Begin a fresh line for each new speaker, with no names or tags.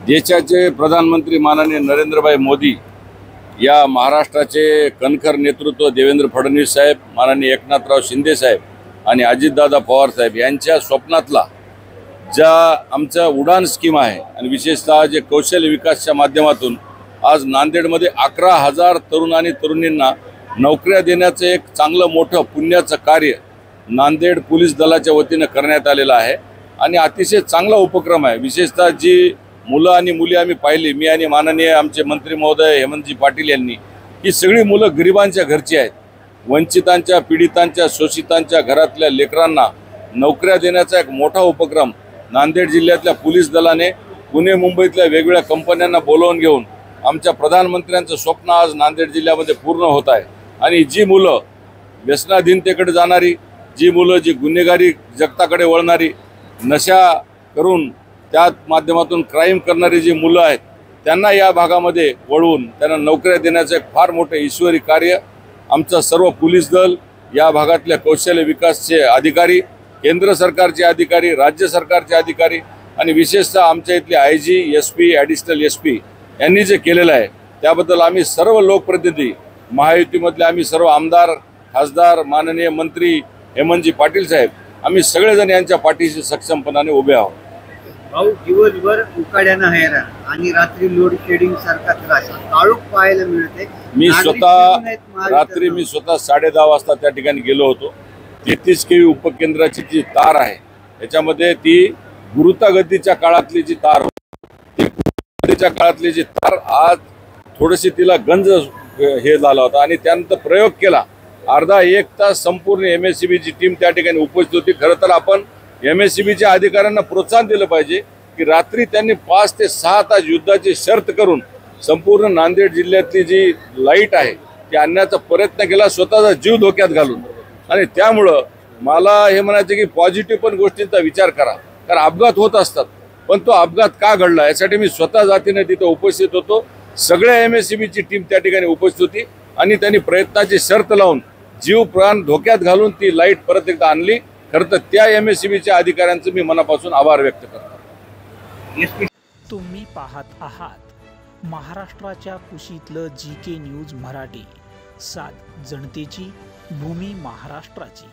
देशाचे प्रधानमंत्री माननीय नरेंद्रभाई मोदी या महाराष्ट्राचे कणखर नेतृत्व देवेंद्र फडणवीस साहेब, माननीय एकनाथराव शिंदे साहेब आणि अजितदादा पवार साहेब यांच्या स्वप्नातला ज्या आमचा उडान स्कीम आहे आणि विशेषतः जे कौशल्य विकासच्या माध्यमातून आज नांदेडमध्ये 11,000 तरुण आणि तरुणींना नोकऱ्या देण्याचं एक चांगलं मोठं पुण्याचं कार्य नांदेड पोलीस दलाच्या वतीनं करण्यात आलेलं आहे आणि अतिशय चांगला उपक्रम आहे। विशेषतः जी मुलं आणि मुली आम्ही पाहिली, मी आणि माननीय आमचे मंत्री महोदय हेमंतजी पाटील यांनी, ही सगळी मुलं गरिबांच्या घरची आहेत। वंचितांच्या, पीडितांच्या, शोषितांच्या घरातल्या लेकरांना नोकऱ्या देण्याचा एक मोठा उपक्रम नांदेड जिल्ह्यातल्या पोलीस दलाने पुणे मुंबईतल्या वेगवेगळ्या कंपन्यांना बोलावून घेऊन आमच्या प्रधानमंत्र्यांचं स्वप्न आज नांदेड जिल्ह्यामध्ये पूर्ण होत आहे। आणि जी मुलं व्यसनाधीनतेकडे जाणारी, जी मुलं जी गुन्हेगारी जगताकडे वळणारी, नशा करून त्या माध्यमातून क्राईम करणारी जी मुलं आहेत त्यांना या भागामध्ये वळवून त्यांना नोकऱ्या देण्याचं एक फार मोठं ईश्वरी कार्य आमचं सर्व पोलीस दल, या भागातल्या कौशल्य विकासचे अधिकारी, केंद्र सरकारचे अधिकारी, राज्य सरकारचे अधिकारी आणि विशेषतः आमच्या इथले IG, SP, ॲडिशनल SP यांनी जे केलेलं आहे त्याबद्दल आम्ही सर्व लोकप्रतिनिधी, महायुतीमधले आम्ही सर्व आमदार, खासदार, माननीय मंत्री हेमंतजी पाटील साहेब, आम्ही सगळेजण यांच्या पाठीशी सक्षमपणाने उभे आहोत।
भाऊ, दिवसभर उकाड्यानं हैराण आणि रात्री लोड शेडिंग सारखा त्रास, काळोख पाहायला मिळते।
मी स्वतः 10:30 वाजता त्या ठिकाणी गेलो होतो। 33 kV उपकेंद्राची जी तार आहे त्याच्यामध्ये ती गुरुतागतीच्या काळातली जी तार होती, गुरुतागतीच्या काळातली जी तार आज थोडीशी तिला गंज हे झाला होता आणि त्यानंतर प्रयोग केला। अर्धा एक तास संपूर्ण MSCBची टीम त्या ठिकाणी उपस्थित होती। खरं तर आपण MSCBच्या अधिकाऱ्यांना प्रोत्साहन दिलं पाहिजे की रात्री त्यांनी 5 ते 6 तास युद्धाची शर्त करून संपूर्ण नांदेड जिल्ह्यातली जी लाईट आहे ती आणण्याचा प्रयत्न केला, स्वतःचा जीव धोक्यात घालून। आणि त्यामुळं मला हे म्हणायचं की पॉझिटिव्ह पण गोष्टींचा विचार करा, कारण अपघात होत असतात, पण तो अपघात का घडला यासाठी मी स्वतः जातीने तिथे उपस्थित होतो। सगळ्या MSCBची टीम त्या ठिकाणी उपस्थित होती आणि त्यांनी प्रयत्नाची शर्त लावून जीव प्राण धोक्यात घालून ती लाईट परत एकदा आणली। खरं तर त्या MSCBच्या अधिकाऱ्यांचं मी मनापासून आभार व्यक्त करतो।
तुम्ही पाहत आहात महाराष्ट्राच्या कुशीतलं GK न्यूज मराठी, सात जनतेची, भूमी महाराष्ट्राची।